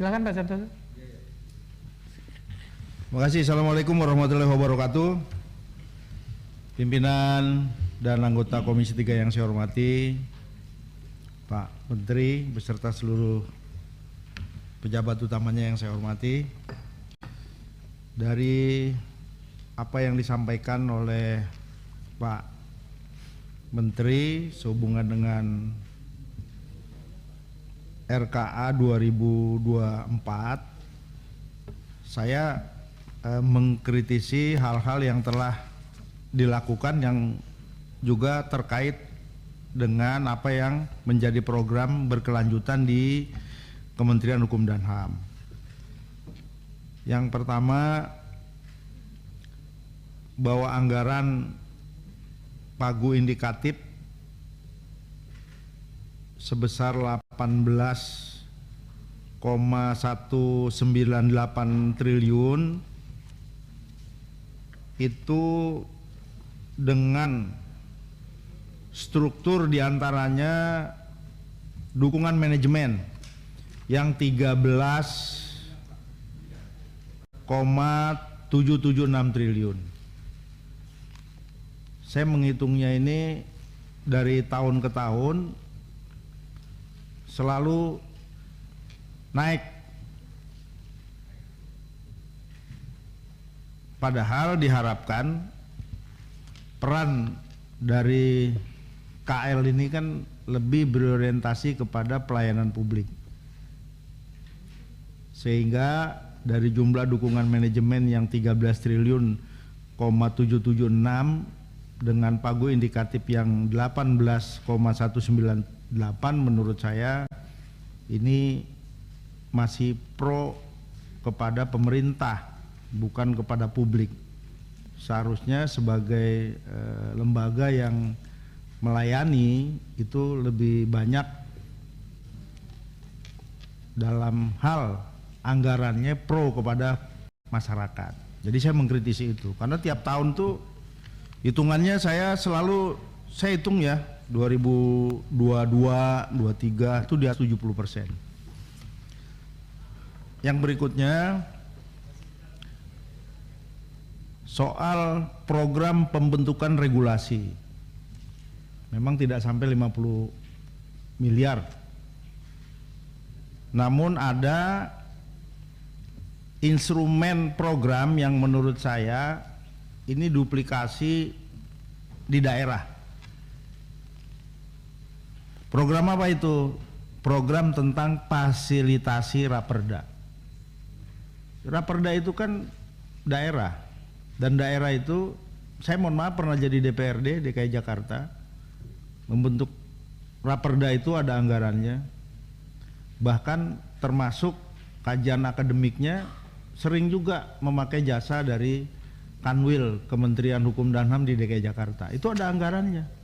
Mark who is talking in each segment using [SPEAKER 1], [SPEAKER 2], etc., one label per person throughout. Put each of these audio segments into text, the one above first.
[SPEAKER 1] Silakan Pak Santoso.
[SPEAKER 2] Terima kasih. Assalamualaikum warahmatullahi wabarakatuh. Pimpinan dan anggota Komisi 3 yang saya hormati, Pak Menteri beserta seluruh pejabat utamanya yang saya hormati. Dari apa yang disampaikan oleh Pak Menteri sehubungan dengan RKA 2024, saya mengkritisi hal-hal yang telah dilakukan yang juga terkait dengan apa yang menjadi program berkelanjutan di Kementerian Hukum dan HAM. Yang pertama, bahwa anggaran pagu indikatif sebesar 18,198 triliun itu dengan struktur diantaranya dukungan manajemen yang 13,776 triliun. Saya menghitungnya ini dari tahun ke tahun selalu naik. Padahal diharapkan peran dari KL ini kan lebih berorientasi kepada pelayanan publik. Sehingga dari jumlah dukungan manajemen yang 13 triliun 776 dengan pagu indikatif yang 18,198, menurut saya ini masih pro kepada pemerintah, bukan kepada publik. Seharusnya sebagai lembaga yang melayani itu lebih banyak dalam hal anggarannya pro kepada masyarakat. Jadi saya mengkritisi itu karena tiap tahun tuh hitungannya saya hitung ya 2022, 23 itu dia 70%. Yang berikutnya soal program pembentukan regulasi, memang tidak sampai 50 miliar. Namun ada instrumen program yang menurut saya ini duplikasi di daerah. Program apa itu? Program tentang fasilitasi Raperda. Raperda itu kan daerah, dan daerah itu, saya mohon maaf pernah jadi DPRD DKI Jakarta, membentuk Raperda itu ada anggarannya, bahkan termasuk kajian akademiknya sering juga memakai jasa dari Kanwil Kementerian Hukum dan HAM di DKI Jakarta. Itu ada anggarannya.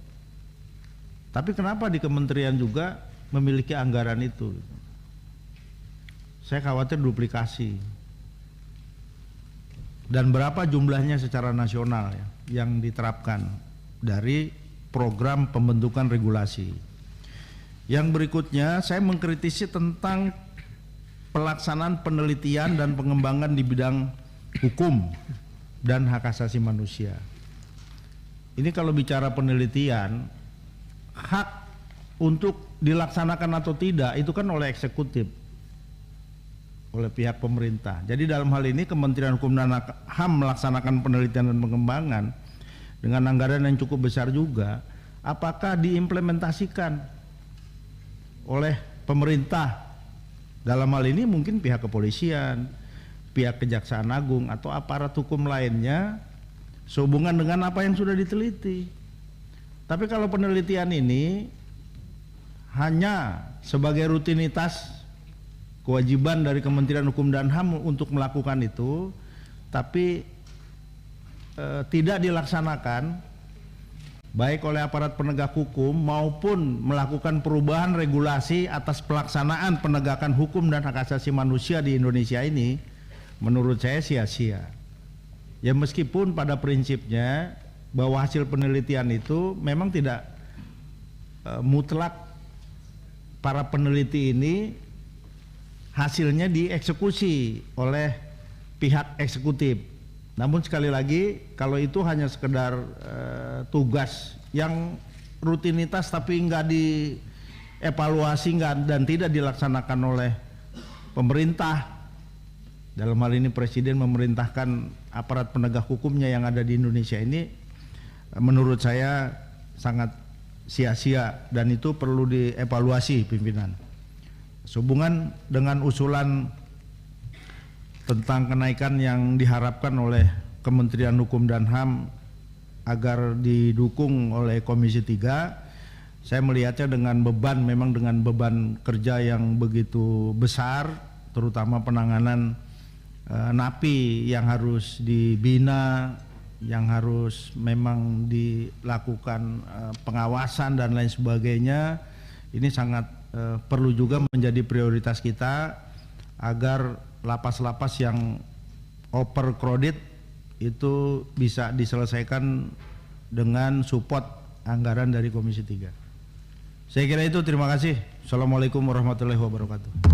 [SPEAKER 2] Tapi kenapa di kementerian juga memiliki anggaran itu? Saya khawatir duplikasi. Dan berapa jumlahnya secara nasional ya, yang diterapkan dari program pembentukan regulasi. Yang berikutnya saya mengkritisi tentang pelaksanaan penelitian dan pengembangan di bidang hukum dan hak asasi manusia. Ini kalau bicara penelitian, hak untuk dilaksanakan atau tidak itu kan oleh eksekutif, oleh pihak pemerintah. Jadi dalam hal ini Kementerian Hukum dan HAM melaksanakan penelitian dan pengembangan dengan anggaran yang cukup besar juga. Apakah diimplementasikan oleh pemerintah? Dalam hal ini mungkin pihak kepolisian, pihak Kejaksaan Agung atau aparat hukum lainnya sehubungan dengan apa yang sudah diteliti. Tapi kalau penelitian ini hanya sebagai rutinitas kewajiban dari Kementerian Hukum dan HAM untuk melakukan itu, tapi tidak dilaksanakan baik oleh aparat penegak hukum maupun melakukan perubahan regulasi atas pelaksanaan penegakan hukum dan hak asasi manusia di Indonesia ini, menurut saya sia-sia. Ya meskipun pada prinsipnya bahwa hasil penelitian itu memang tidak mutlak para peneliti ini hasilnya dieksekusi oleh pihak eksekutif. Namun sekali lagi kalau itu hanya sekedar tugas yang rutinitas tapi nggak dievaluasi dan tidak dilaksanakan oleh pemerintah, dalam hal ini Presiden memerintahkan aparat penegak hukumnya yang ada di Indonesia ini, menurut saya sangat sia-sia dan itu perlu dievaluasi pimpinan. Sehubungan dengan usulan tentang kenaikan yang diharapkan oleh Kementerian Hukum dan HAM agar didukung oleh Komisi 3, saya melihatnya memang dengan beban kerja yang begitu besar, terutama penanganan napi yang harus dibina, yang harus memang dilakukan pengawasan dan lain sebagainya. Ini sangat perlu juga menjadi prioritas kita agar lapas-lapas yang overcrowded itu bisa diselesaikan dengan support anggaran dari Komisi 3. Saya kira itu, terima kasih. Assalamualaikum warahmatullahi wabarakatuh.